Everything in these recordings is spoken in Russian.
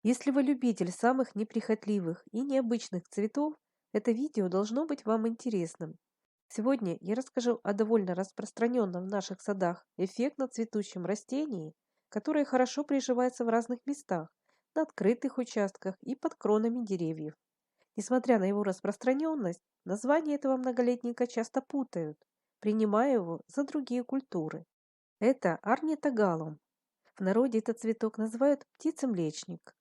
Если вы любитель самых неприхотливых и необычных цветов, это видео должно быть вам интересным. Сегодня я расскажу о довольно распространенном в наших садах эффектно цветущем растении, которое хорошо приживается в разных местах, на открытых участках и под кронами деревьев. Несмотря на его распространенность, название этого многолетника часто путают, принимая его за другие культуры. Это орнитогалум. В народе этот цветок называют птицемлечник.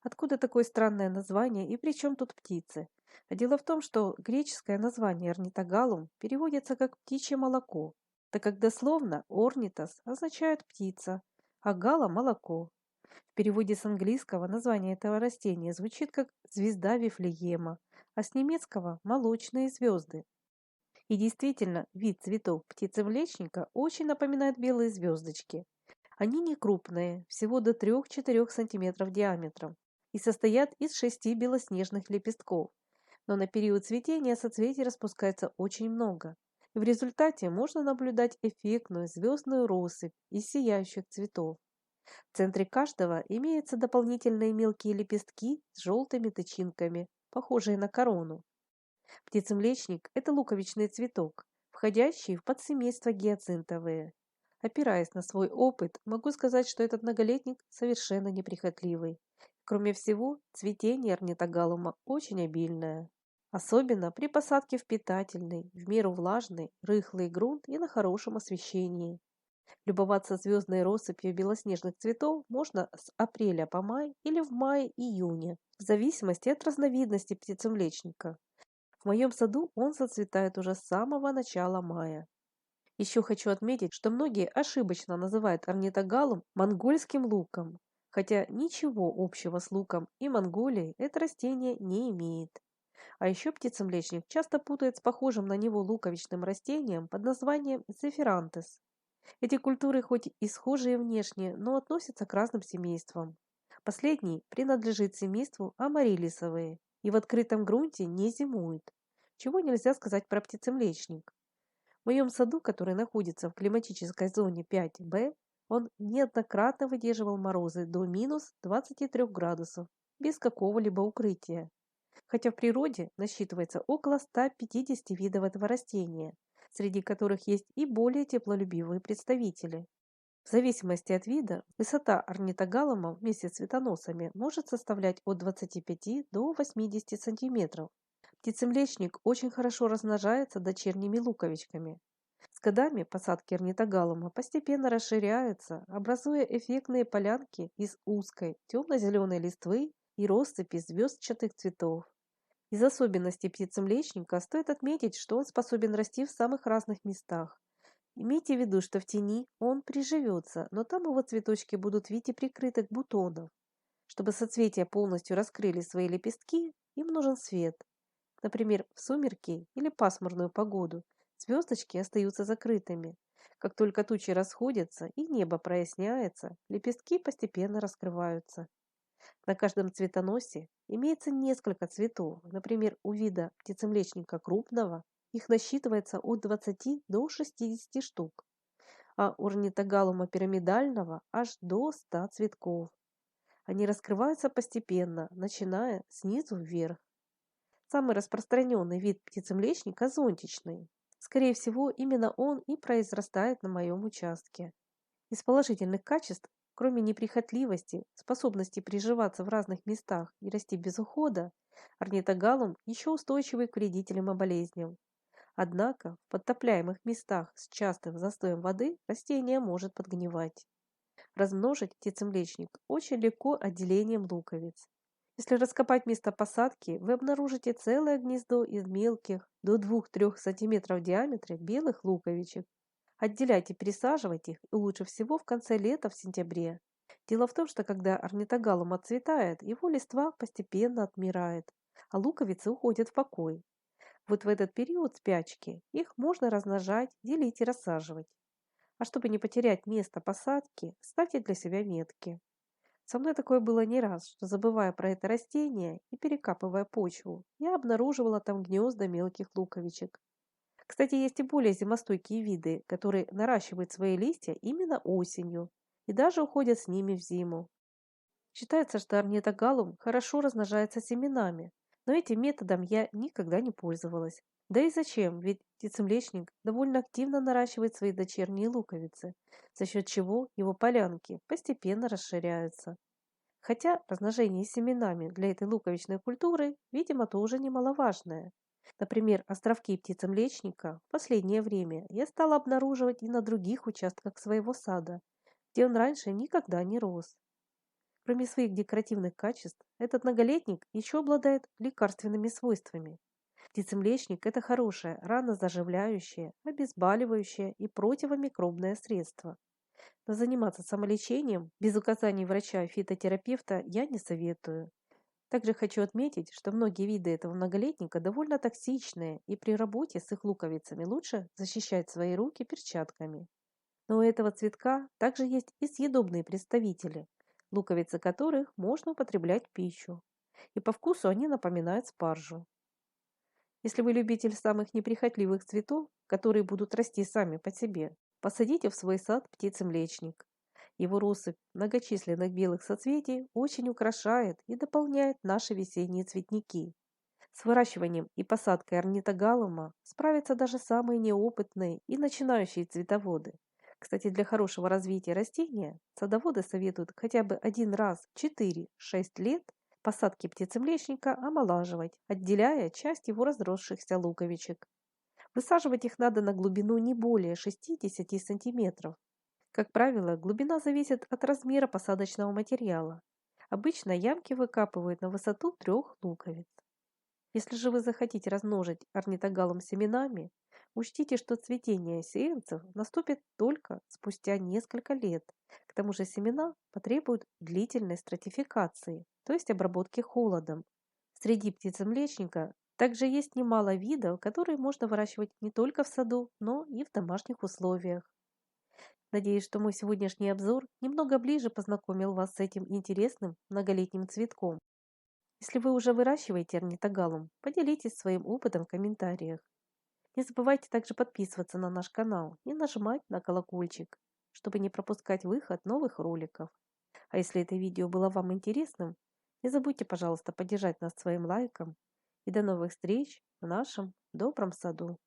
Откуда такое странное название и при чем тут птицы? А дело в том, что греческое название орнитогалум переводится как птичье молоко, так как дословно орнитос означает птица, а гала – молоко. В переводе с английского название этого растения звучит как звезда Вифлеема, а с немецкого – молочные звезды. И действительно, вид цветов птицемлечника очень напоминает белые звездочки. Они не крупные, всего до 3–4 см диаметром, и состоят из 6 белоснежных лепестков. Но на период цветения соцветий распускается очень много. И в результате можно наблюдать эффектную звездную россыпь из сияющих цветов. В центре каждого имеются дополнительные мелкие лепестки с желтыми тычинками, похожие на корону. Птицемлечник – это луковичный цветок, входящий в подсемейство гиацинтовые. Опираясь на свой опыт, могу сказать, что этот многолетник совершенно неприхотливый. Кроме всего, цветение орнитогалума очень обильное. Особенно при посадке в питательный, в меру влажный, рыхлый грунт и на хорошем освещении. Любоваться звездной россыпью белоснежных цветов можно с апреля по май или в мае-июне, в зависимости от разновидности птицемлечника. В моем саду он зацветает уже с самого начала мая. Еще хочу отметить, что многие ошибочно называют орнитогалум монгольским луком, хотя ничего общего с луком и Монголией это растение не имеет. А еще птицемлечник часто путают с похожим на него луковичным растением под названием зефирантес. Эти культуры хоть и схожие внешне, но относятся к разным семействам. Последний принадлежит семейству амарилисовые и в открытом грунте не зимует, чего нельзя сказать про птицемлечник. В моем саду, который находится в климатической зоне 5Б, он неоднократно выдерживал морозы до минус 23 градусов без какого-либо укрытия. Хотя в природе насчитывается около 150 видов этого растения, среди которых есть и более теплолюбивые представители. В зависимости от вида, высота орнитогалума вместе с цветоносами может составлять от 25 до 80 сантиметров. Птицемлечник очень хорошо размножается дочерними луковичками. С годами посадки орнитогалума постепенно расширяются, образуя эффектные полянки из узкой темно-зеленой листвы и россыпи звездчатых цветов. Из особенностей птицемлечника стоит отметить, что он способен расти в самых разных местах. Имейте в виду, что в тени он приживется, но там его цветочки будут в виде прикрытых бутонов. Чтобы соцветия полностью раскрыли свои лепестки, им нужен свет. Например, в сумерки или пасмурную погоду звездочки остаются закрытыми. Как только тучи расходятся и небо проясняется, лепестки постепенно раскрываются. На каждом цветоносе имеется несколько цветов. Например, у вида птицемлечника крупного их насчитывается от 20 до 60 штук, а у орнитогалума пирамидального аж до 100 цветков. Они раскрываются постепенно, начиная снизу вверх. Самый распространенный вид птицемлечника – зонтичный. Скорее всего, именно он и произрастает на моем участке. Из положительных качеств, кроме неприхотливости, способности приживаться в разных местах и расти без ухода, орнитогалум еще устойчивый к вредителям и болезням. Однако в подтопляемых местах с частым застоем воды растение может подгнивать. Размножить птицемлечник очень легко отделением луковиц. Если раскопать место посадки, вы обнаружите целое гнездо из мелких до 2–3 см в диаметре белых луковичек. Отделяйте, пересаживайте их и лучше всего в конце лета, в сентябре. Дело в том, что когда орнитогалум отцветает, его листва постепенно отмирает, а луковицы уходят в покой. Вот в этот период спячки их можно размножать, делить и рассаживать. А чтобы не потерять место посадки, ставьте для себя метки. Со мной такое было не раз, что забывая про это растение и перекапывая почву, я обнаруживала там гнезда мелких луковичек. Кстати, есть и более зимостойкие виды, которые наращивают свои листья именно осенью и даже уходят с ними в зиму. Считается, что орнитогалум хорошо размножается семенами, но этим методом я никогда не пользовалась. Да и зачем? Ведь птицемлечник довольно активно наращивает свои дочерние луковицы, за счет чего его полянки постепенно расширяются. Хотя размножение семенами для этой луковичной культуры, видимо, тоже немаловажное. Например, островки птицемлечника в последнее время я стала обнаруживать и на других участках своего сада, где он раньше никогда не рос. Кроме своих декоративных качеств, этот многолетник еще обладает лекарственными свойствами. Птицемлечник – это хорошее ранозаживляющее, обезболивающее и противомикробное средство. Но заниматься самолечением без указаний врача и фитотерапевта я не советую. Также хочу отметить, что многие виды этого многолетника довольно токсичные, и при работе с их луковицами лучше защищать свои руки перчатками. Но у этого цветка также есть и съедобные представители, луковицы которых можно употреблять в пищу. И по вкусу они напоминают спаржу. Если вы любитель самых неприхотливых цветов, которые будут расти сами по себе, посадите в свой сад птицемлечник. Его россыпь многочисленных белых соцветий очень украшает и дополняет наши весенние цветники. С выращиванием и посадкой орнитогалума справятся даже самые неопытные и начинающие цветоводы. Кстати, для хорошего развития растения садоводы советуют хотя бы один раз в 4-6 лет посадки птицемлечника омолаживать, отделяя часть его разросшихся луковичек. Высаживать их надо на глубину не более 60 сантиметров. Как правило, глубина зависит от размера посадочного материала. Обычно ямки выкапывают на высоту 3 луковиц. Если же вы захотите размножить орнитогалум семенами, учтите, что цветение сеянцев наступит только спустя несколько лет. К тому же семена потребуют длительной стратификации, то есть обработки холодом. Среди птицемлечника также есть немало видов, которые можно выращивать не только в саду, но и в домашних условиях. Надеюсь, что мой сегодняшний обзор немного ближе познакомил вас с этим интересным многолетним цветком. Если вы уже выращиваете орнитогалум, поделитесь своим опытом в комментариях. Не забывайте также подписываться на наш канал и нажимать на колокольчик, чтобы не пропускать выход новых роликов. А если это видео было вам интересным, не забудьте, пожалуйста, поддержать нас своим лайком. И до новых встреч в нашем добром саду.